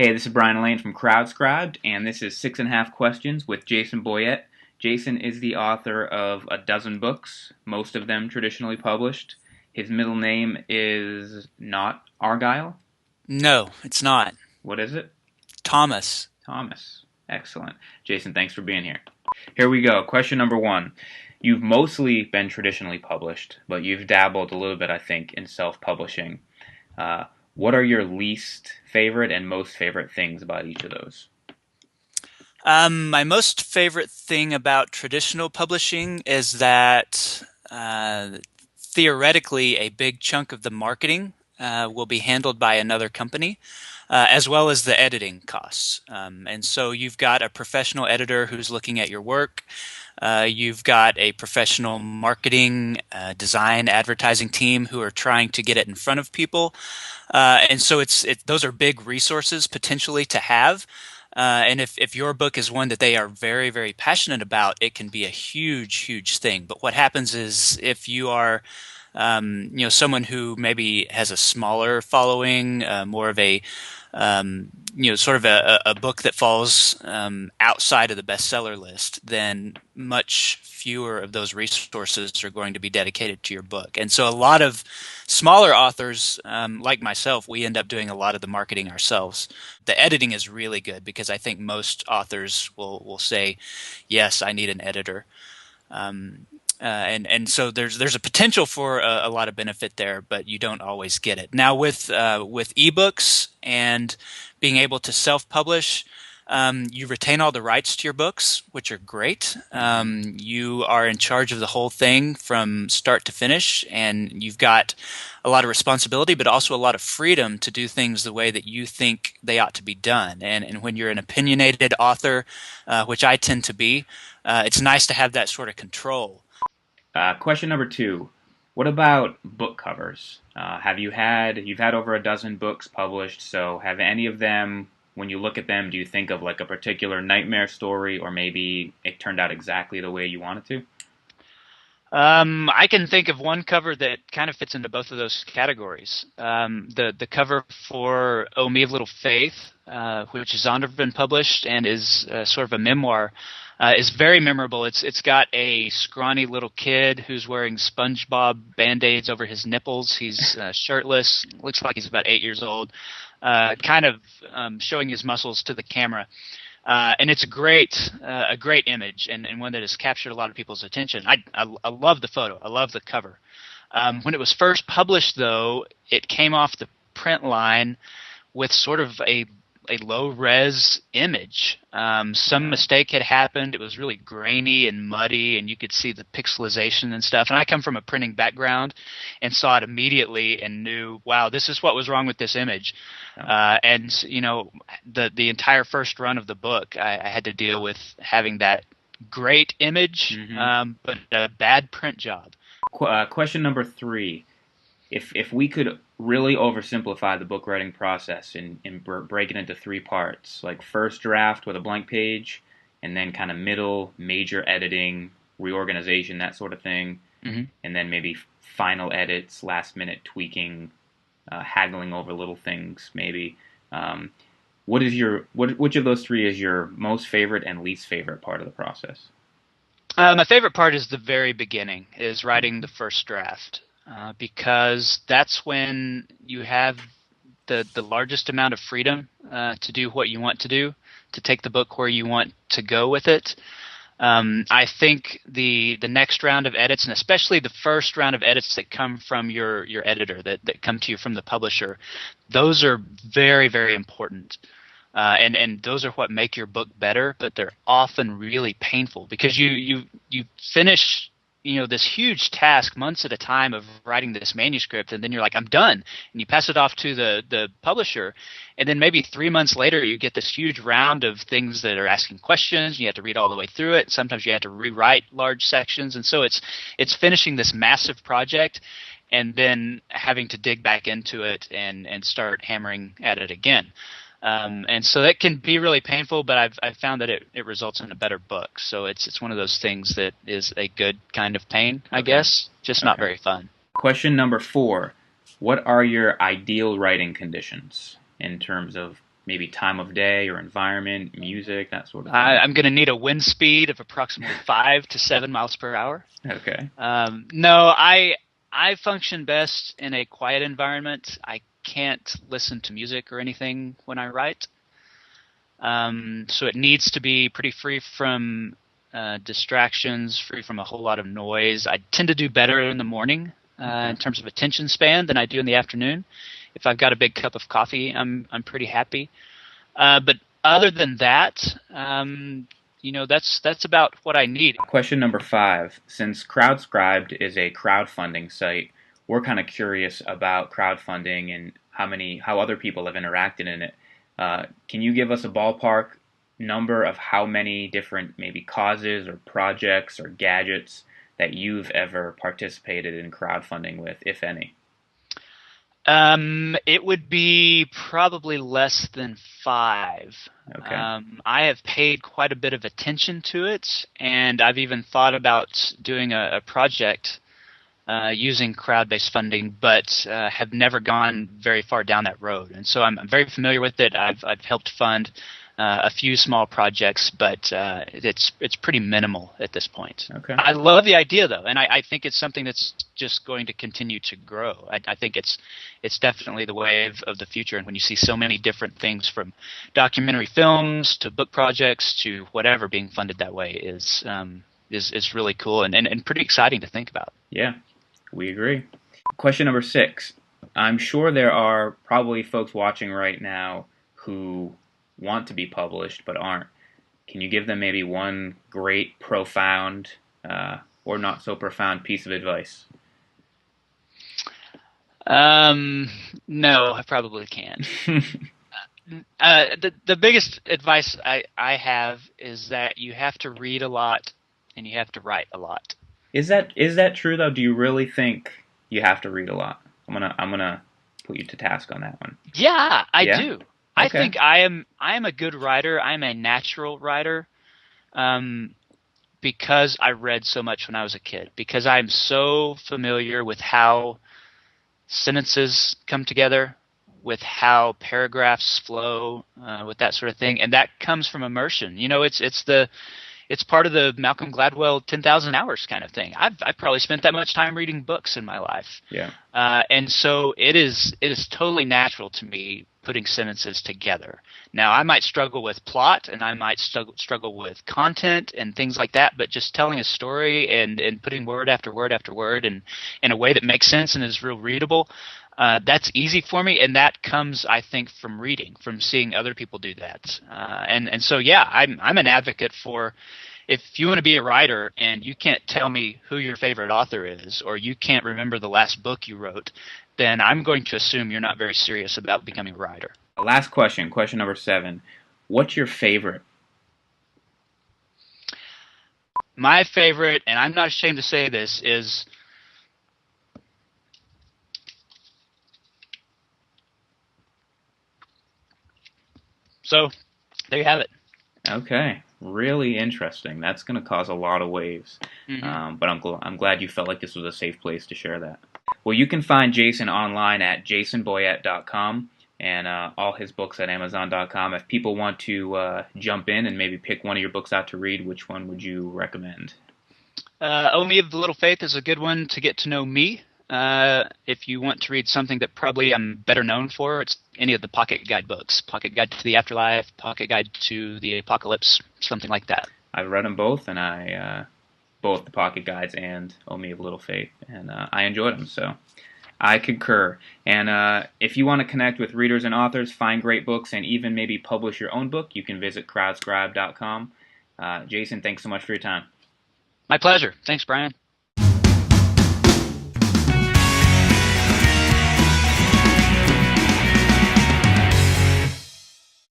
Hey, this is Brian Lane from CrowdScribed, and this is 6.5 Questions with Jason Boyett. Jason is the author of a dozen books, most of them traditionally published. His middle name is not Argyle. No, it's not. What is it? Thomas. Thomas. Excellent. Jason, thanks for being here. Here we go. Question number one. You've mostly been traditionally published, but you've dabbled a little bit, I think, in self-publishing. Uh, what are your least favorite and most favorite things about each of those? My most favorite thing about traditional publishing is that theoretically a big chunk of the marketing will be handled by another company, as well as the editing costs. And so you've got a professional editor who's looking at your work. You've got a professional marketing, design, advertising team who are trying to get it in front of people. And so those are big resources potentially to have. And if your book is one that they are very, very passionate about, it can be a huge, huge thing. But what happens is if you are someone who maybe has a smaller following, more of a, sort of a book that falls outside of the bestseller list, then much fewer of those resources are going to be dedicated to your book. And so a lot of smaller authors, like myself, we end up doing a lot of the marketing ourselves. The editing is really good because I think most authors will say, yes, I need an editor. And so there's a potential for a lot of benefit there, but you don't always get it. Now with ebooks and being able to self-publish, you retain all the rights to your books, which are great. You are in charge of the whole thing from start to finish, and you've got a lot of responsibility, but also a lot of freedom to do things the way that you think they ought to be done. And when you're an opinionated author, which I tend to be, it's nice to have that sort of control. Question number two. What about book covers? You've had over a dozen books published, so have any of them, when you look at them, do you think of like a particular nightmare story or maybe it turned out exactly the way you wanted to? I can think of one cover that kind of fits into both of those categories. The cover for "Oh Me of Little Faith," which has been published and is sort of a memoir, is very memorable. It's got a scrawny little kid who's wearing SpongeBob Band-Aids over his nipples. He's shirtless. Looks like he's about 8 years old. Kind of showing his muscles to the camera. And it's a great image, and one that has captured a lot of people's attention. I love the photo. I love the cover. When it was first published, though, it came off the print line with sort of a low-res image. Some mistake had happened. It was really grainy and muddy, and you could see the pixelization and stuff. And I come from a printing background and saw it immediately and knew, wow, this is what was wrong with this image. And the entire first run of the book, I had to deal with having that great image, but a bad print job. Question number three. If we could really oversimplify the book writing process and break it into three parts, like first draft with a blank page, and then kind of middle, major editing, reorganization, that sort of thing, and then maybe final edits, last minute tweaking, haggling over little things, maybe. Which of those three is your most favorite and least favorite part of the process? My favorite part is the very beginning, is writing the first draft. Because that's when you have the largest amount of freedom to do what you want to do, to take the book where you want to go with it. I think the next round of edits, and especially the first round of edits that come from your editor, that come to you from the publisher, those are very, very important. And those are what make your book better, but they're often really painful because you finish this huge task months at a time of writing this manuscript, and then you're like, I'm done, and you pass it off to the publisher, and then maybe 3 months later you get this huge round of things that are asking questions. You have to read all the way through it. Sometimes you have to rewrite large sections, and so it's finishing this massive project and then having to dig back into it and start hammering at it again. And so that can be really painful, but I've found that it results in a better book. So it's one of those things that is a good kind of pain, I guess, just not very fun. Question number four. What are your ideal writing conditions in terms of maybe time of day or environment, music, that sort of thing? I'm going to need a wind speed of approximately 5 to 7 miles per hour. Okay. No, I function best in a quiet environment. I can't listen to music or anything when I write. So it needs to be pretty free from distractions, free from a whole lot of noise. I tend to do better in the morning in terms of attention span than I do in the afternoon. If I've got a big cup of coffee, I'm pretty happy. But other than that, that's about what I need. Question number 5. Since CrowdScribed is a crowdfunding site, we're kind of curious about crowdfunding and how other people have interacted in it. Can you give us a ballpark number of how many different maybe causes or projects or gadgets that you've ever participated in crowdfunding with, if any? It would be probably less than 5. Okay. I have paid quite a bit of attention to it, and I've even thought about doing a project using crowd-based funding, but have never gone very far down that road. And so I'm very familiar with it. I've helped fund a few small projects, but it's pretty minimal at this point. Okay. I love the idea, though, and I think it's something that's just going to continue to grow. I think it's definitely the wave of the future, and when you see so many different things from documentary films to book projects to whatever being funded that way is really cool and pretty exciting to think about. Yeah, we agree. Question number 6. I'm sure there are probably folks watching right now who want to be published but aren't. Can you give them maybe one great, profound, or not so profound piece of advice? No, I probably can't. The biggest advice I have is that you have to read a lot and you have to write a lot. Is that true though? Do you really think you have to read a lot? I'm gonna put you to task on that one. Yeah, I Yeah? do. I Okay. think I am a good writer. I'm a natural writer. Because I read so much when I was a kid. Because I'm so familiar with how sentences come together, with how paragraphs flow, with that sort of thing, and that comes from immersion. It's part of the Malcolm Gladwell 10,000 hours kind of thing. I've probably spent that much time reading books in my life. Yeah. And so it is totally natural to me putting sentences together. Now, I might struggle with plot and I might struggle with content and things like that, but just telling a story and putting word after word after word and in a way that makes sense and is real readable, that's easy for me, and that comes, I think, from reading, from seeing other people do that. And so, yeah, I'm an advocate for, if you want to be a writer and you can't tell me who your favorite author is, or you can't remember the last book you wrote, then I'm going to assume you're not very serious about becoming a writer. Last question number 7. What's your favorite? My favorite, and I'm not ashamed to say this, is so there you have it. Okay, really interesting. That's going to cause a lot of waves. But I'm glad you felt like this was a safe place to share that. Well, you can find Jason online at jasonboyett.com and all his books at amazon.com. If people want to jump in and maybe pick one of your books out to read, which one would you recommend? O Me of the Little Faith is a good one to get to know me. If you want to read something that probably I'm better known for, it's any of the Pocket Guide books. Pocket Guide to the Afterlife, Pocket Guide to the Apocalypse, something like that. I've read them both, and both the Pocket Guides and O Me of Little Faith, and I enjoyed them, so I concur. And if you want to connect with readers and authors, find great books, and even maybe publish your own book, you can visit CrowdScribed.com. Jason, thanks so much for your time. My pleasure. Thanks, Brian.